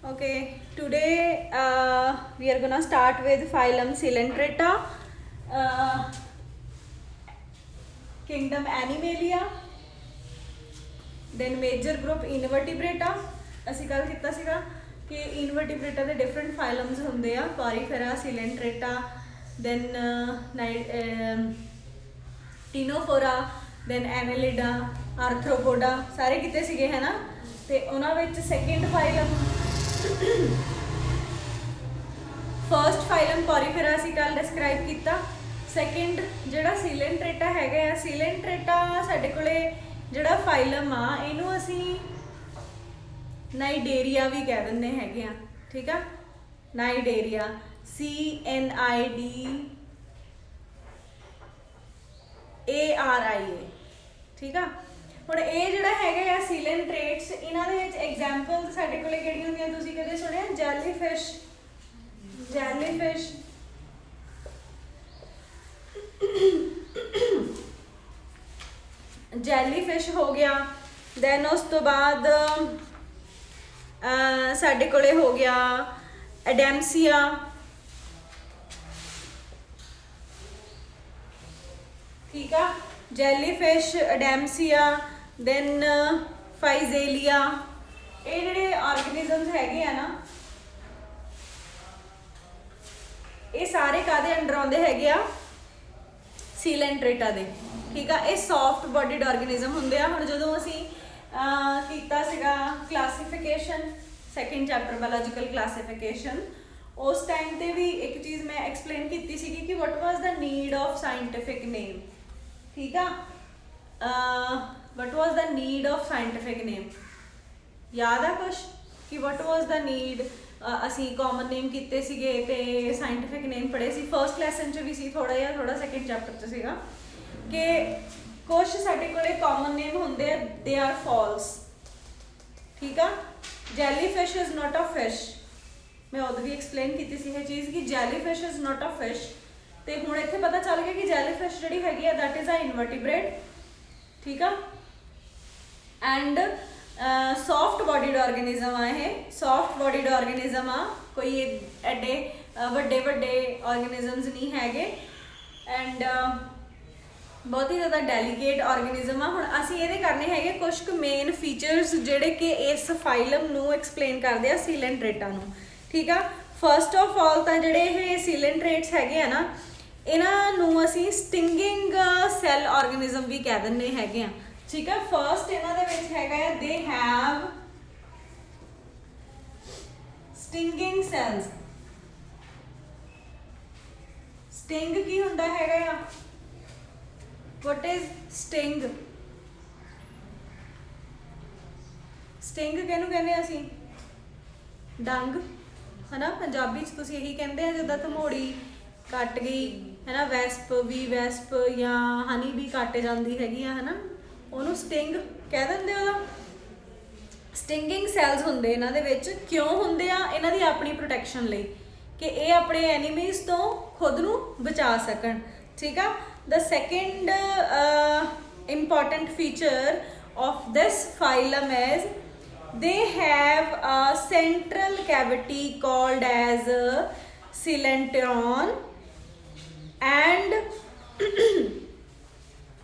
Okay, today we are gonna start with phylum Coelenterata, kingdom Animalia, then major group Invertebrata. ਅਸੀਂ ਕੱਲ ਕੀਤਾ ਸੀਗਾ ਕਿ ਇਨਵਰਟੀਬ੍ਰੇਟਾ ਦੇ ਡਿਫਰੈਂਟ ਫਾਈਲਮਸ ਹੁੰਦੇ ਆ, ਪੋਰੀਫੇਰਾ, ਸਿਲੈਂਟਰੇਟਾ, ਦੈਨ ਟੀਨੋਫੋਰਾ, ਦੈਨ ਐਨੇਲਿਡਾ, ਆਰਥਰੋਪੋਡਾ, ਸਾਰੇ ਕੀਤੇ ਸੀਗੇ ਹੈ ਨਾ। ਤੇ ਉਹਨਾਂ ਵਿੱਚ ਸੈਕਿੰਡ ਫਾਈਲਮ, ਫਰਸਟ ਫਾਈਲਮ ਪੋਰੀਫੇਰਾ ਅਸੀਂ ਕੱਲ ਡਿਸਕ੍ਰਾਈਬ ਕੀਤਾ। ਸੈਕਿੰਡ ਜਿਹੜਾ ਸਿਲੈਂਟਰੇਟਾ ਹੈਗਾ ਆ, ਸਿਲੈਂਟਰੇਟਾ ਸਾਡੇ ਕੋਲੇ ਜਿਹੜਾ ਫਾਈਲਮ ਆ ਇਹਨੂੰ ਅਸੀਂ ਨਾਈਡੇਰੀਆ ਵੀ ਕਹਿ ਦਿੰਦੇ ਹੈਗੇ ਆ, ਠੀਕ ਆ। ਨਾਈਡੇਰੀਆ, CNIDARIA, ਠੀਕ ਆ। ਹੁਣ ਇਹ ਜਿਹੜਾ ਹੈਗਾ ਆ ਸਿਲੈਂਟਰੇਟਸ, ਇਹਨਾਂ ਦੇ ਵਿੱਚ ਐਗਜ਼ਾਮਪਲ ਸਾਡੇ ਕੋਲੇ ਕਿਹੜੀਆਂ ਹੁੰਦੀਆਂ, ਤੁਸੀਂ ਕਦੇ ਸੁਣਿਆ? ਜੈਲੀਫਿਸ਼, ਜੈਲੀਫਿਸ਼, ਜੈਲੀਫਿਸ਼ ਹੋ ਗਿਆ। ਦੈਨ ਉਸ ਤੋਂ ਬਾਅਦ ਸਾਡੇ ਕੋਲੇ ਹੋ ਗਿਆ ਐਡੈਮਸੀਆ, ਠੀਕ ਆ। ਜੈਲੀਫਿਸ਼, ਐਡੈਮਸੀਆ, ਦੈਨ ਫਾਈਜ਼ੇਲੀਆ, ਇਹ ਜਿਹੜੇ ਆਰਗੇਨਿਜ਼ਮਸ ਹੈਗੇ ਆ ਨਾ, ਇਹ ਸਾਰੇ ਕਾਹਦੇ ਅੰਡਰ ਆਉਂਦੇ ਹੈਗੇ ਆ? ਸਿਲੈਂਟਰੇਟਾ ਦੇ, ਠੀਕ ਆ। ਇਹ ਸੌਫਟ ਬੋਡੀਡ ਆਰਗੇਨਿਜ਼ਮ ਹੁੰਦੇ ਆ। ਹੁਣ ਜਦੋਂ ਅਸੀਂ ਕੀਤਾ ਸੀਗਾ classification, second chapter biological classification, ਉਸ ਟਾਈਮ ਤੇ ਵੀ ਇੱਕ ਚੀਜ਼ ਮੈਂ ਐਕਸਪਲੇਨ ਕੀਤੀ ਸੀਗੀ ਕਿ ਵਟ ਵਾਜ਼ ਦ ਨੀਡ ਆਫ ਸਾਇੰਟਿਫਿਕ ਨੇਮ, ਠੀਕ ਆ। ਵਟ ਵਾਜ਼ ਦ ਨੀਡ ਆਫ ਸਾਇੰਟਿਫਿਕ ਨੇਮ, ਯਾਦ ਆ ਕੁਛ ਕਿ ਵਟ ਵਾਜ਼ ਦ ਨੀਡ? ਅਸੀਂ ਕਾਮਨ ਨੇਮ ਕੀਤੇ ਸੀਗੇ ਤੇ ਸਾਇੰਟਿਫਿਕ ਨੇਮ ਪੜ੍ਹੇ ਸੀ, ਫਰਸਟ ਲੈਸਨ 'ਚ ਵੀ ਸੀ ਥੋੜ੍ਹਾ ਜਿਹਾ, ਥੋੜ੍ਹਾ ਸੈਕਿੰਡ ਚੈਪਟਰ 'ਚ ਸੀਗਾ ਕਿ ਕੁਛ ਸਾਡੇ ਕੋਲੇ ਕਾਮਨ ਨੇਮ ਹੁੰਦੇ ਆ, ਦੇ ਆਰ ਫਾਲਸ, ਠੀਕ ਆ। Jellyfish is not a fish, ਮੈਂ ਉਦੋਂ ਵੀ ਐਕਸਪਲੇਨ ਕੀਤੀ ਸੀ ਇਹ ਚੀਜ਼ ਕਿ jellyfish is not a fish. ਤੇ ਹੁਣ ਇੱਥੇ ਪਤਾ ਚੱਲ ਗਿਆ ਕਿ ਜੈਲੀਫਿਸ਼ ਜਿਹੜੀ ਹੈਗੀ ਆ ਦੈਟ ਇਜ਼ ਅ ਇਨਵਰਟੀਬ੍ਰੇਟ, ਠੀਕ ਆ। ਐਂਡ ਸੌਫਟ ਬੋਡੀਡ ਆਰਗੇਨਿਜ਼ਮ ਆ, ਇਹ ਸੌਫਟ ਬੋਡੀਡ ਆਰਗੇਨਿਜ਼ਮ ਆ, ਕੋਈ ਐਡੇ ਵੱਡੇ ਵੱਡੇ ਆਰਗੇਨਿਜ਼ਮਸ ਨਹੀਂ ਹੈਗੇ। ਐਂਡ ਬਹੁਤ ਹੀ ਜ਼ਿਆਦਾ ਡੈਲੀਕੇਟ ਆਰਗੇਨਿਜ਼ਮ ਆ। ਹੁਣ ਅਸੀਂ ਇਹਦੇ ਕਰਨੇ ਹੈਗੇ ਕੁਝ ਕੁ ਮੇਨ ਫੀਚਰਸ ਜਿਹੜੇ ਕਿ ਇਸ ਫਾਈਲਮ ਨੂੰ ਐਕਸਪਲੇਨ ਕਰਦੇ ਆ, ਸਿਲੈਂਟਰੇਟਾ ਨੂੰ, ਠੀਕ ਆ। ਫਸਟ ਆਫ ਆਲ ਤਾਂ ਜਿਹੜੇ ਇਹ ਸਿਲੈਂਟਰੇਟਸ ਹੈਗੇ ਆ ਨਾ, ਇਹਨਾਂ ਨੂੰ ਅਸੀਂ ਸਟਿੰਗਿੰਗ ਸੈੱਲ ਆਰਗੇਨਿਜ਼ਮ ਵੀ ਕਹਿ ਦਿੰਦੇ ਹੈਗੇ ਆ, ਠੀਕ ਆ। ਫਸਟ ਇਹਨਾਂ ਦੇ ਵਿੱਚ ਹੈਗਾ ਆ they have stinging cells. Sting ਕੀ ਹੁੰਦਾ ਹੈਗਾ ਆ? What is sting? Sting ਕਿਹਨੂੰ ਕਹਿੰਦੇ ਅਸੀਂ? ਡੰਗ, ਹਨਾ। ਪੰਜਾਬੀ 'ਚ ਤੁਸੀਂ ਇਹੀ ਕਹਿੰਦੇ ਆ, ਜਿੱਦਾਂ ਧਮੋੜੀ ਕੱਟ ਗਈ ਹੈ ਨਾ, ਵੈਸਪ ਵੀ, ਵੈਸਪ ਜਾਂ ਹਨੀ ਵੀ ਕੱਟ ਜਾਂਦੀ ਹੈਗੀ ਆ, ਹਨਾ, ਉਹਨੂੰ ਸਟਿੰਗ ਕਹਿ ਦਿੰਦੇ ਉਹਦਾ। ਸਟਿੰਗਿੰਗ ਸੈਲਸ ਹੁੰਦੇ ਇਹਨਾਂ ਦੇ ਵਿੱਚ, ਕਿਉਂ ਹੁੰਦੇ ਆ? ਇਹਨਾਂ ਦੀ ਆਪਣੀ ਪ੍ਰੋਟੈਕਸ਼ਨ ਲਈ, ਕਿ ਇਹ ਆਪਣੇ ਐਨੀਮੀਜ਼ ਤੋਂ ਖੁਦ ਨੂੰ ਬਚਾ ਸਕਣ, ਠੀਕ ਆ। The second important feature of this phylum is they have a central cavity called as coelentron and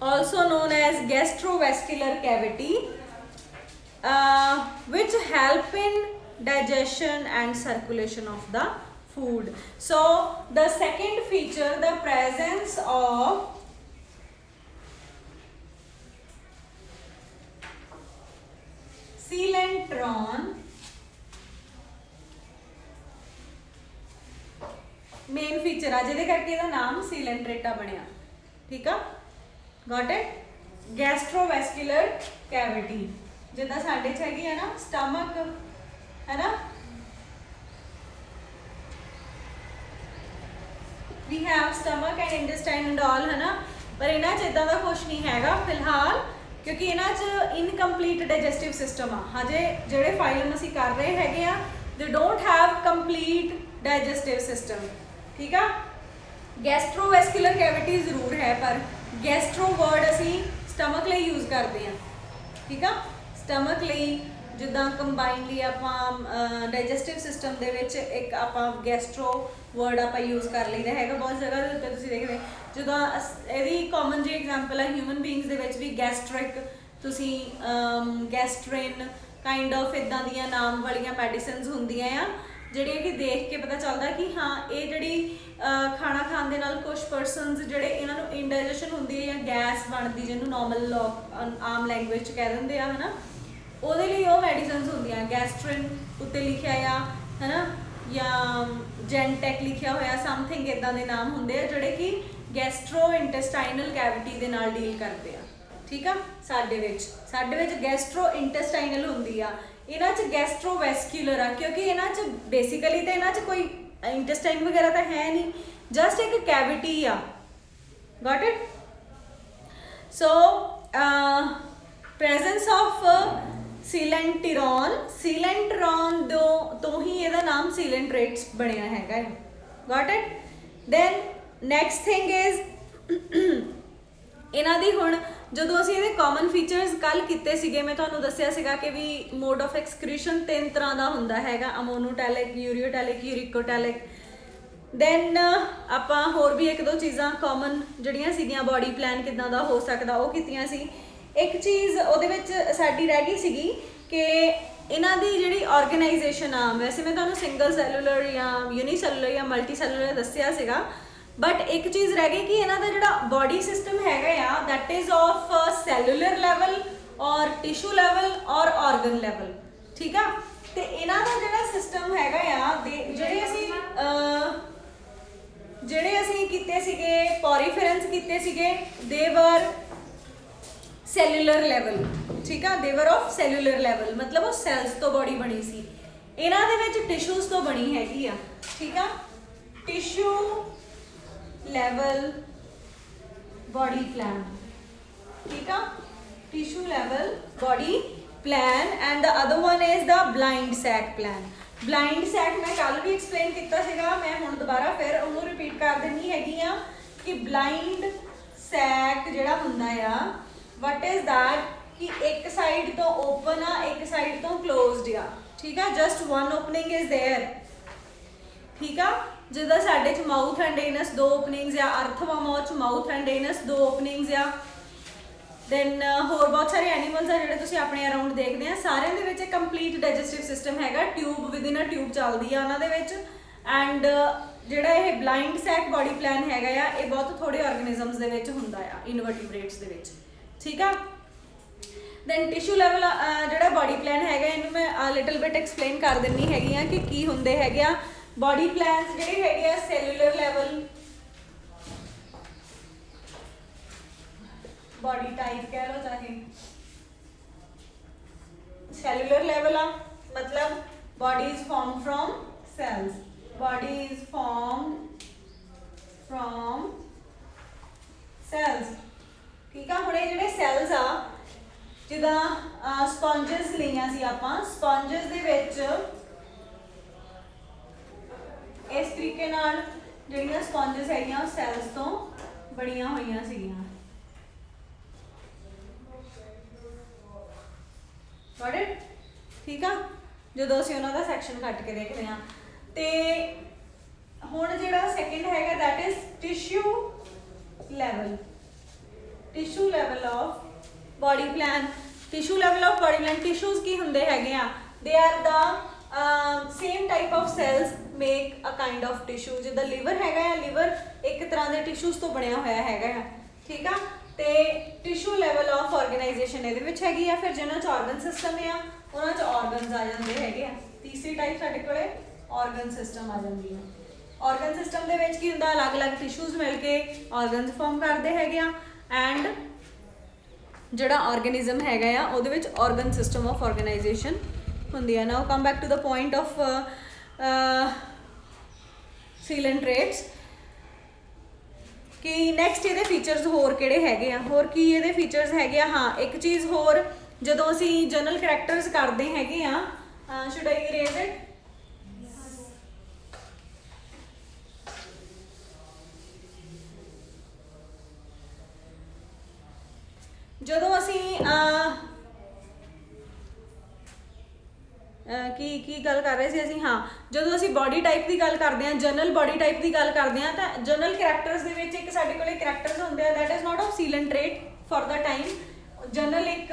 also known as gastrovascular cavity, which help in digestion and circulation of the food. So the second feature, the presence of coelentron, main feature आ ਜਿਹਦੇ ਕਰਕੇ ਇਹਦਾ ਨਾਮ ਸਿਲੈਂਟਰੇਟਾ ਬਣਿਆ, ਠੀਕ ਆ। Got it. ਗੈਸਟ੍ਰੋਵੈਸਕੂਲਰ cavity, ਜਿੱਦਾਂ ਸਾਡੇ 'ਚ ਹੈਗੀ ਆ ਨਾ ਸਟਮਕ, ਹੈ ਨਾ, we have stomach and intestine and all, है ना। पर इन्हां च इदां दा कुछ नहीं हैगा फिलहाल, क्योंकि इन्हां च इनकम्पलीट डाइजेस्टिव सिस्टम आ। हजे जिहड़े फाइलम असीं कर रहे हैगे आ, they don't have complete digestive system, ठीक आ। गैस्ट्रोवैस्कुलर कैविटी जरूर है, पर गैस्ट्रो वर्ड असीं स्टमक लई यूज़ करते हैं, ठीक आ। स्टमक लई ਜਿੱਦਾਂ ਕੰਬਾਈਨਲੀ ਆਪਾਂ ਡਾਈਜੈਸਟਿਵ ਸਿਸਟਮ ਦੇ ਵਿੱਚ ਇੱਕ ਆਪਾਂ ਗੈਸਟਰੋ ਵਰਡ ਆਪਾਂ ਯੂਜ਼ ਕਰ ਲਈਦਾ ਹੈਗਾ ਬਹੁਤ ਜਗ੍ਹਾ ਦੇ ਉੱਤੇ ਤੁਸੀਂ ਦੇਖਦੇ ਜਦੋਂ ਇਹਦੀ ਕਾਮਨ ਜੀ ਐਗਜ਼ਾਮਪਲ ਹੈ ਹਿਊਮਨ ਬੀਇੰਗਸ ਦੇ ਵਿੱਚ ਵੀ ਗੈਸਟ੍ਰਿਕ ਤੁਸੀਂ ਗੈਸਟ੍ਰਿਨ ਕਾਈਂਡ ਆਫ ਇਦਾਂ ਦੀਆਂ ਨਾਮ ਵਾਲੀਆਂ ਮੈਡੀਸਿਨਸ ਹੁੰਦੀਆਂ ਆ ਜਿਹੜੀਆਂ ਕਿ ਦੇਖ ਕੇ ਪਤਾ ਚੱਲਦਾ ਕਿ ਹਾਂ ਇਹ ਜਿਹੜੀ ਖਾਣਾ ਖਾਣ ਦੇ ਨਾਲ ਕੁਝ ਪਰਸਨਸ ਜਿਹੜੇ ਇਹਨਾਂ ਨੂੰ ਇੰਡਾਈਜੈਸ਼ਨ ਹੁੰਦੀ ਹੈ ਜਾਂ ਗੈਸ ਬਣਦੀ ਜਿਹਨੂੰ ਨਾਰਮਲ ਆਮ ਲੈਂਗੁਏਜ 'ਚ ਕਹਿ ਦਿੰਦੇ ਆ ਹੈ ਨਾ ਉਹਦੇ ਲਈ ਉਹ ਮੈਡੀਸਿਨਸ ਹੁੰਦੀਆਂ ਗੈਸਟ੍ਰਿਨ ਉੱਤੇ ਲਿਖਿਆ ਆ ਹੈ ਨਾ ਜਾਂ ਜੈਨਟੈਕ ਲਿਖਿਆ ਹੋਇਆ ਸਮਥਿੰਗ ਇਦਾਂ ਦੇ ਨਾਮ ਹੁੰਦੇ ਆ ਜਿਹੜੇ ਕਿ ਗੈਸਟਰੋ ਇੰਟੈਸਟਾਈਨਲ ਕੈਵਿਟੀ ਦੇ ਨਾਲ ਡੀਲ ਕਰਦੇ ਆ ਠੀਕ ਆ ਸਾਡੇ ਵਿੱਚ ਗੈਸਟਰੋ ਇੰਟੈਸਟਾਈਨਲ ਹੁੰਦੀ ਆ ਇਹਨਾਂ 'ਚ ਗੈਸਟਰੋਵੈਸਕੂਲਰ ਆ ਕਿਉਂਕਿ ਇਹਨਾਂ 'ਚ ਬੇਸਿਕਲੀ ਤਾਂ ਇਹਨਾਂ 'ਚ ਕੋਈ ਇੰਟੈਸਟਾਈਨ ਵਗੈਰਾ ਤਾਂ ਹੈ ਨਹੀਂ ਜਸਟ ਇੱਕ ਕੈਵਿਟੀ ਆ got it so presence of coelenteron ਤੋਂ ਹੀ ਇਹਦਾ ਨਾਮ ਸੀਲੈਂਟਰੇਟਸ ਬਣਿਆ ਹੈਗਾ got it then next thing is ਇਹਨਾਂ ਦੀ ਹੁਣ ਜਦੋਂ ਅਸੀਂ ਇਹਦੇ ਕਾਮਨ ਫੀਚਰਸ ਕੱਲ ਕੀਤੇ ਸੀਗੇ ਮੈਂ ਤੁਹਾਨੂੰ ਦੱਸਿਆ ਸੀਗਾ ਕਿ ਵੀ ਮੋਡ ਆਫ ਐਕਸਕ੍ਰੀਸ਼ਨ 3 ਤਰ੍ਹਾਂ ਦਾ ਹੁੰਦਾ ਹੈਗਾ ਅਮੋਨੋਟੈਲਿਕ ਯੂਰੀਓਟੈਲਿਕ ਯੂਰੀਕੋਟੈਲਿਕ ਦੈਨ ਆਪਾਂ ਹੋਰ ਵੀ ਇੱਕ ਦੋ ਚੀਜ਼ਾਂ ਕਾਮਨ ਜਿਹੜੀਆਂ ਸੀਗੀਆਂ ਬਾਡੀ ਪਲਾਨ ਕਿੱਦਾਂ ਦਾ ਹੋ ਸਕਦਾ ਉਹ ਕੀਤੀਆਂ ਸੀ ਇੱਕ ਚੀਜ਼ ਉਹਦੇ ਵਿੱਚ ਸਾਡੀ ਰਹਿ ਗਈ ਸੀਗੀ ਕਿ ਇਹਨਾਂ ਦੀ ਜਿਹੜੀ ਆਰਗੇਨਾਈਜੇਸ਼ਨ ਆ ਵੈਸੇ ਮੈਂ ਤੁਹਾਨੂੰ ਸਿੰਗਲ ਸੈਲੂਲਰ ਜਾਂ ਯੂਨੀਸੈਲੂਲਰ ਜਾਂ ਮਲਟੀ ਸੈਲੂਲਰ ਦੱਸਿਆ ਸੀਗਾ ਬਟ ਇੱਕ ਚੀਜ਼ ਰਹਿ ਗਈ ਕਿ ਇਹਨਾਂ ਦਾ ਜਿਹੜਾ ਬਾਡੀ ਸਿਸਟਮ ਹੈਗਾ ਆ that is of cellular level ਔਰ ਟਿਸ਼ੂ ਲੈਵਲ ਔਰ ਆਰਗਨ ਲੈਵਲ ਠੀਕ ਆ ਤੇ ਇਹਨਾਂ ਦਾ ਜਿਹੜਾ ਸਿਸਟਮ ਹੈਗਾ ਆ ਜਿਹੜੇ ਅਸੀਂ ਕੀਤੇ ਸੀਗੇ ਪੋਰੀਫੇਰੈਂਸ ਕੀਤੇ ਸੀਗੇ ਦੇ ਵਰ ਸੈਲੂਲਰ ਲੈਵਲ ਠੀਕ ਆ ਦੇ ਵਰ ਆਫ ਸੈਲੂਲਰ ਲੈਵਲ ਮਤਲਬ ਉਹ ਸੈਲਸ ਤੋਂ ਬਾਡੀ ਬਣੀ ਸੀ ਇਹਨਾਂ ਦੇ ਵਿੱਚ ਟਿਸ਼ੂਸ ਤੋਂ ਬਣੀ ਹੈਗੀ ਆ ਠੀਕ ਆ ਟਿਸ਼ੂ level body plan ठीक है tissue level body plan and the other one is the blind sac plan blind sac मैं कल भी explain किया सीगा मैं हुण दोबारा फिर ਉਹਨੂੰ repeat कर देनी हैगी आ कि blind sac ਜਿਹੜਾ ਹੁੰਦਾ ਆ what is that कि एक side तो open आ एक side तो closed आ ठीक है just one opening is there ठीक है ਜਿੱਦਾਂ ਸਾਡੇ 'ਚ ਮਾਊਥ ਐਂਡ ਏਨਸ 2 ਓਪਨਿੰਗਸ ਆ ਅਰਥਵਾਮਾ 'ਚ ਮਾਊਥ ਐਂਡ ਏਨਸ 2 ਓਪਨਿੰਗਸ ਆ ਦੈਨ ਹੋਰ ਬਹੁਤ ਸਾਰੇ ਐਨੀਮਲਸ ਆ ਜਿਹੜੇ ਤੁਸੀਂ ਆਪਣੇ ਅਰਾਊਂਡ ਦੇਖਦੇ ਆ ਸਾਰਿਆਂ ਦੇ ਵਿੱਚ ਕੰਪਲੀਟ ਡਾਈਜੈਸਟਿਵ ਸਿਸਟਮ ਹੈਗਾ ਟਿਊਬ ਵਿਦਿਨ ਅ ਟਿਊਬ ਚੱਲਦੀ ਆ ਉਹਨਾਂ ਦੇ ਵਿੱਚ ਐਂਡ ਜਿਹੜਾ ਇਹ ਬਲਾਈਂਡ ਸੈਕ ਬਾਡੀ ਪਲਾਨ ਹੈਗਾ ਆ ਇਹ ਬਹੁਤ ਥੋੜੇ ਆਰਗੇਨਿਜ਼ਮਸ ਦੇ ਵਿੱਚ ਹੁੰਦਾ ਆ ਇਨਵਰਟੀਬ੍ਰੇਟਸ ਦੇ ਵਿੱਚ ਠੀਕ ਆ ਦੈਨ ਟਿਸ਼ੂ ਲੈਵਲ ਜਿਹੜਾ ਬਾਡੀ ਪਲਾਨ ਹੈਗਾ ਇਹਨੂੰ ਮੈਂ ਲਿਟਲ ਬਿਟ ਐਕਸਪਲੇਨ ਕਰ ਦਿੰਨੀ ਹੈਗੀ ਆ ਕਿ ਕੀ ਹੁੰਦੇ ਹੈਗੇ ਆ बॉडी प्लान्स ਜਿਹੜੇ ਹੈਗੇ ਆ ਸੈਲੂਲਰ ਲੈਵਲ बॉडी टाइप कह लो चाहे सेलुलर लेवल आ मतलब body is form from cells body is form from cells ठीक है हुणे जिहड़े सेल्स आ जिदा स्पॉन्जेस लईआं सी आपां स्पॉन्जेस दे विच इस तरीके नाल जिहड़ियां स्पॉन्जेस हैगियां सेल्स तो बणियां होईयां सीगियां गॉट इट ठीक है जो असीं उन्हां दा सैक्शन कट के देखते हैं तो हुण जिहड़ा सैकेंड हैगा that is tissue level of body plan tissue level of body plan tissues की हुंदे हैगे आ they are the same type of cells make a kind of tissue जिद्दां लिवर हैगा आ लिवर एक तरह के टिश्यूज तो बनया होया हैगा ठीक है तो टिश्यू लैवल ऑफ ऑर्गेनाइजेशन ये हैगी आ फिर जिन्होंने ऑर्गन सिस्टम है उन्होंने ऑर्गनस आ जाते हैं तीसरी टाइप साडे कोले ऑर्गन सिस्टम आ जाती है ऑर्गन सिस्टम के विच की हुंदा अलग अलग टिश्यूज मिल के ऑर्गनस फॉर्म करते हैं एंड जिहड़ा ऑर्गेनिज्म हैगा आ उहदे विच ऑर्गन सिस्टम ऑफ ऑर्गेनाइजेशन हुंदी है now come back to the point of coelenterates कि नैक्सट ये फीचर्स होर किहड़े हैगे आ होर की ये फीचर्स हैगे आ हाँ एक चीज़ होर जदों असीं जनरल करैक्टर्स करते हैगे आ शुड आई इरेज इट जदों असीं ਕੀ ਗੱਲ ਕਰ ਰਹੇ ਸੀ ਅਸੀਂ, ਹਾਂ ਜਦੋਂ ਅਸੀਂ ਬੋਡੀ ਟਾਈਪ ਦੀ ਗੱਲ ਕਰਦੇ ਹਾਂ, ਜਨਰਲ ਬੋਡੀ ਟਾਈਪ ਦੀ ਗੱਲ ਕਰਦੇ ਹਾਂ, ਤਾਂ ਜਨਰਲ ਕਰੈਕਟਰਸ ਦੇ ਵਿੱਚ ਇੱਕ ਸਾਡੇ ਕੋਲੇ ਕਰੈਕਟਰਸ ਹੁੰਦੇ ਆ, that is not of coelenterate for the time. General ਇੱਕ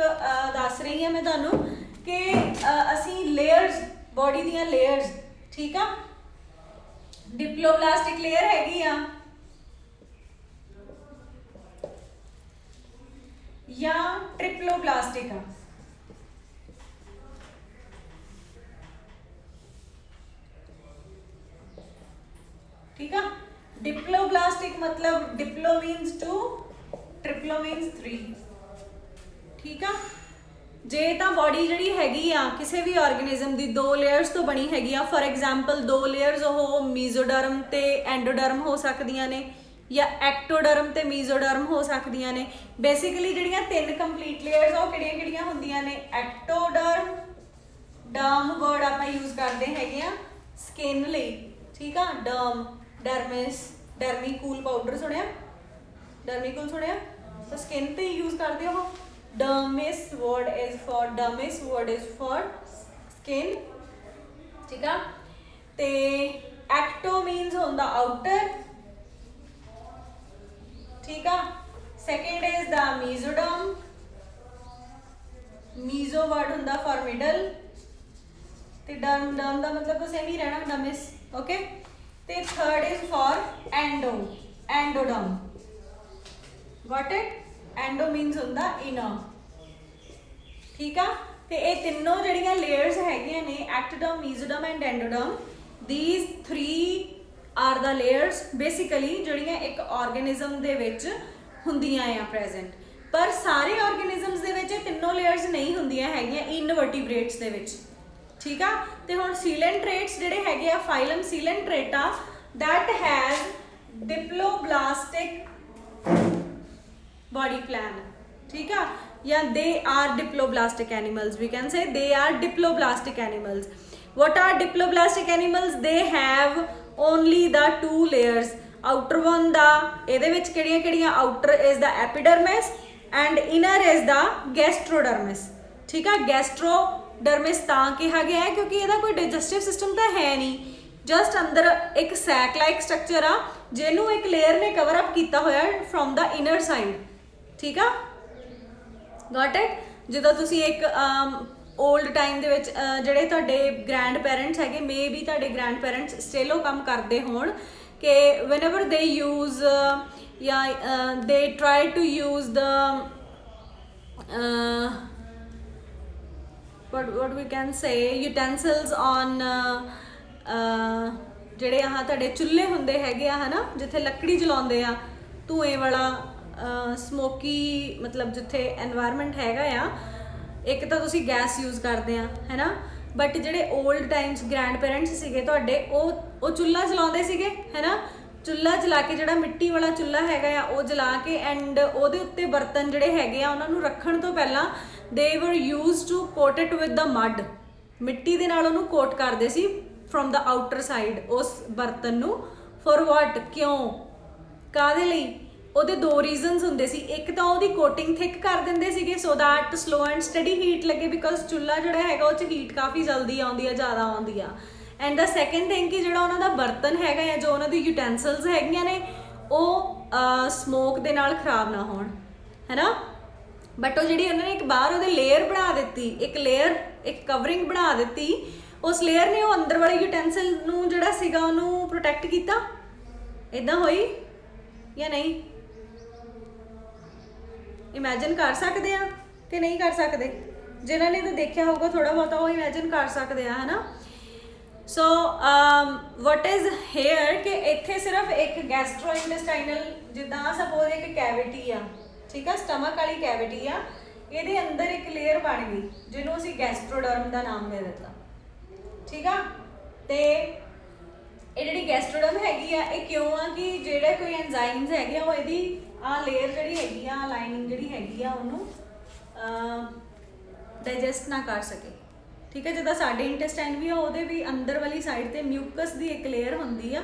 ਦੱਸ ਰਹੀ ਹਾਂ ਮੈਂ ਤੁਹਾਨੂੰ ਕਿ ਅਸੀਂ ਲੇਅਰਸ, ਬੋਡੀ ਦੀਆਂ ਲੇਅਰਸ, ਠੀਕ ਆ, ਡਿਪਲੋਬਲਾਸਟਿਕ ਲੇਅਰ ਹੈਗੀ ਆ ਜਾਂ ट्रिप्लोब्लास्टिक आ। ठीक है, डिप्लोब्लास्टिक मतलब डिप्लो मीन्स 2, ट्रिप्लो मीन्स 3। ठीक है, जे तो बॉडी जी हैगी आ किसी भी ऑर्गेनिज्म की 2 लेयर्स तो बनी हैगी आ, फॉर एग्जाम्पल 2 लेयर्स वो मीजोडर्म ते एंडोडर्म हो सकदियां ने, या एक्टोडर्म ते मीजोडर्म हो सकदियां ने। बेसिकली जिहड़ियां 3 कंप्लीट लेयर्स वो किहड़ियां हुंदियां ने, एक्टोडर्म, डर्म वर्ड आपां यूज करते हैगे आ स्किन लई, ठीक आ, डर्म, डर्मिस, डर्मीकूल पाउडर सुनिया, डर्मीकूल सुनिया, तो स्किन ते यूज करते हो। Dermis word is for, dermis word is for skin, ठीक आ। ते एक्टो मीन्स हुंदा आउटर, ठीक है। Second is the mesoderm, meso word हुंदा फॉर मिडल, ते डर्म, डर्म का मतलब तो सेम ही रहना, डर्मिस, ओके। ते third is for endo, endoderm, got it. Endo means हुंदा इनर, ठीक है। ते ये तीनों जड़ियां लेयर्स हैगियां ने, ectoderm, mesoderm and endoderm, these 3 are the layers basically जड़ियां एक ऑर्गेनिज्म दे विच हुंदियां आ प्रेजेंट। पर सारे ऑर्गेनिजम्स दे विच तीनों लेयर्स नहीं हुंदियां हैगियां इनवर्टिब्रेट्स दे विच, ठीक आ। ते हुण सीलेंट्रेट्स जिहड़े हैगे आ, phylum coelenterata that has diploblastic body plan, ठीक आ, या they are diploblastic animals, we can say they are diploblastic animals. What are diploblastic animals? They have only the 2 layers, outer one the, ਇਹਦੇ ਵਿੱਚ ਕਿਹੜੀਆਂ outer is the epidermis and inner is the gastrodermis, ठीक है। Gastrodermis ਤਾਂ ਕਿਹਾ ਗਿਆ ਹੈ क्योंकि ਇਹਦਾ ਕੋਈ डाइजेस्टिव सिस्टम ਤਾਂ है नहीं, जस्ट अंदर एक सैक लाइक स्ट्रक्चर आ ਜਿਹਨੂੰ एक लेयर ने कवर अप किया होया फ्रॉम द इनर साइड, ठीक आ, गॉट इट। ਜਦੋਂ ਤੁਸੀਂ एक ओल्ड टाइम ਦੇ ਵਿੱਚ ਜਿਹੜੇ ਤੁਹਾਡੇ ਗ੍ਰੈਂਡ ਪੈਰੈਂਟਸ ਹੈਗੇ, ਮੇ ਵੀ ਤੁਹਾਡੇ ਗ੍ਰੈਂਡ ਪੈਰੈਂਟਸ ਸਟਿਲ ਉਹ ਕੰਮ ਕਰਦੇ ਹੋਣ ਕਿ whenever they use they try to use the what we can say utensils on ਜਿਹੜੇ ਆਹ ਤੁਹਾਡੇ ਚੁੱਲ੍ਹੇ ਹੁੰਦੇ ਹੈਗੇ ਆ, ਹੈ ਨਾ, ਜਿੱਥੇ ਲੱਕੜੀ ਜਲਾਉਂਦੇ ਆ, ਧੂਏ ਵਾਲਾ ਸਮੋਕੀ, मतलब ਜਿੱਥੇ एनवायरमेंट ਹੈਗਾ ਆ, एक तो तुसी गैस यूज़ करते हैं, है ना। बट ਜਿਹੜੇ ओल्ड टाइम्स ग्रैंड पेरेंट्स ਸੀਗੇ ਤੁਹਾਡੇ, ਉਹ ਚੁੱਲ੍ਹਾ ਚਲਾਉਂਦੇ ਸੀਗੇ, है ना। ਚੁੱਲ੍ਹਾ ਜਲਾ ਕੇ, ਜਿਹੜਾ ਮਿੱਟੀ ਵਾਲਾ ਚੁੱਲ੍ਹਾ ਹੈਗਾ ਆ, ਉਹ ਜਲਾ ਕੇ ਐਂਡ ਉਹਦੇ ਉੱਤੇ ਬਰਤਨ ਜਿਹੜੇ ਹੈਗੇ ਆ ਉਹਨਾਂ ਨੂੰ ਰੱਖਣ ਤੋਂ ਪਹਿਲਾਂ ਦੇ were used to coat it with the mud, ਮਿੱਟੀ ਦੇ ਨਾਲ ਉਹਨੂੰ ਕੋਟ ਕਰਦੇ ਸੀ ਫਰੋਮ ਦ ਆਊਟਰ ਸਾਈਡ ਉਸ ਬਰਤਨ ਨੂੰ। ਫॉर व्हाट, ਕਿਉਂ, ਕਾਹਦੇ ਲਈ? ਉਹਦੇ 2 ਰੀਜ਼ਨਸ ਹੁੰਦੇ ਸੀ। ਇੱਕ ਤਾਂ ਉਹਦੀ ਕੋਟਿੰਗ ਥਿਕ ਕਰ ਦਿੰਦੇ ਸੀਗੇ so that slow and study heat ਲੱਗੇ, ਬਿਕੋਜ਼ ਚੁੱਲ੍ਹਾ ਜਿਹੜਾ ਹੈਗਾ ਉਹ 'ਚ ਹੀਟ ਕਾਫੀ ਜਲਦੀ ਆਉਂਦੀ ਆ, ਜ਼ਿਆਦਾ ਆਉਂਦੀ ਆ। ਐਂਡ ਦਾ ਸੈਕਿੰਡ ਥਿੰਗ ਕਿ ਜਿਹੜਾ ਉਹਨਾਂ ਦਾ ਬਰਤਨ ਹੈਗਾ ਆ, ਜੋ ਉਹਨਾਂ ਦੀ ਯੂਟੈਂਸਿਲਸ ਹੈਗੀਆਂ ਨੇ, ਉਹ ਸਮੋਕ ਦੇ ਨਾਲ ਖਰਾਬ ਨਾ ਹੋਣ, ਹੈ ਨਾ। ਬਟ ਉਹ ਜਿਹੜੀ ਉਹਨਾਂ ਨੇ ਇੱਕ ਬਾਹਰ ਉਹਦੇ ਲੇਅਰ ਬਣਾ ਦਿੱਤੀ, ਇੱਕ ਲੇਅਰ, ਇੱਕ ਕਵਰਿੰਗ ਬਣਾ ਦਿੱਤੀ, ਉਸ ਲੇਅਰ ਨੇ ਉਹ ਅੰਦਰ ਵਾਲੇ ਯੂਟੈਂਸਿਲ ਨੂੰ ਜਿਹੜਾ ਸੀਗਾ ਉਹਨੂੰ ਪ੍ਰੋਟੈਕਟ ਕੀਤਾ। ਇੱਦਾਂ ਹੋਈ ਜਾਂ ਨਹੀਂ? ਇਮੈਜਿਨ ਕਰ ਸਕਦੇ ਆ ਕਿ ਨਹੀਂ ਕਰ ਸਕਦੇ? ਜਿਨ੍ਹਾਂ ਨੇ ਤਾਂ ਦੇਖਿਆ ਹੋਊਗਾ ਥੋੜ੍ਹਾ ਬਹੁਤਾ ਉਹ ਇਮੈਜਿਨ ਕਰ ਸਕਦੇ ਆ, ਹੈ ਨਾ। ਸੋ ਵਟ ਇਜ਼ ਹੇਅਰ ਕਿ ਇੱਥੇ ਸਿਰਫ ਇੱਕ ਗੈਸਟਰੋ ਇੰਟੈਸਟਾਈਨਲ, ਜਿੱਦਾਂ ਸਪੋਜ਼ ਇੱਕ ਕੈਵਿਟੀ ਆ, ਠੀਕ ਆ, ਸਟਮਕ ਵਾਲੀ ਕੈਵਿਟੀ ਆ, ਇਹਦੇ ਅੰਦਰ ਇੱਕ ਲੇਅਰ ਬਣ ਗਈ ਜਿਹਨੂੰ ਅਸੀਂ ਗੈਸਟਰੋਡਰਮ ਦਾ ਨਾਮ ਦੇ ਦਿੱਤਾ, ਠੀਕ ਆ। ਤੇ ਇਹ ਜਿਹੜੀ ਗੈਸਟਰੋਡਰਮ ਹੈਗੀ ਆ, ਇਹ ਕਿਉਂ ਆ ਕਿ ਜਿਹੜੇ ਕੋਈ ਐਂਜ਼ਾਈਮਸ ਹੈਗੇ ਆ ਉਹ ਇਹਦੀ ਆਹ ਲੇਅਰ ਜਿਹੜੀ ਹੈਗੀ ਆ, ਲਾਈਨਿੰਗ ਜਿਹੜੀ ਹੈਗੀ ਆ, ਉਹਨੂੰ ਡਾਈਜੈਸਟ ਨਾ ਕਰ ਸਕੇ, ਠੀਕ ਹੈ। ਜਿੱਦਾਂ ਸਾਡੇ ਇੰਟੈਸਟਾਈਨ ਵੀ ਆ, ਉਹਦੇ ਵੀ ਅੰਦਰ ਵਾਲੀ ਸਾਈਡ ਤੇ ਮਿਊਕਸ ਦੀ ਇੱਕ ਲੇਅਰ ਹੁੰਦੀ ਆ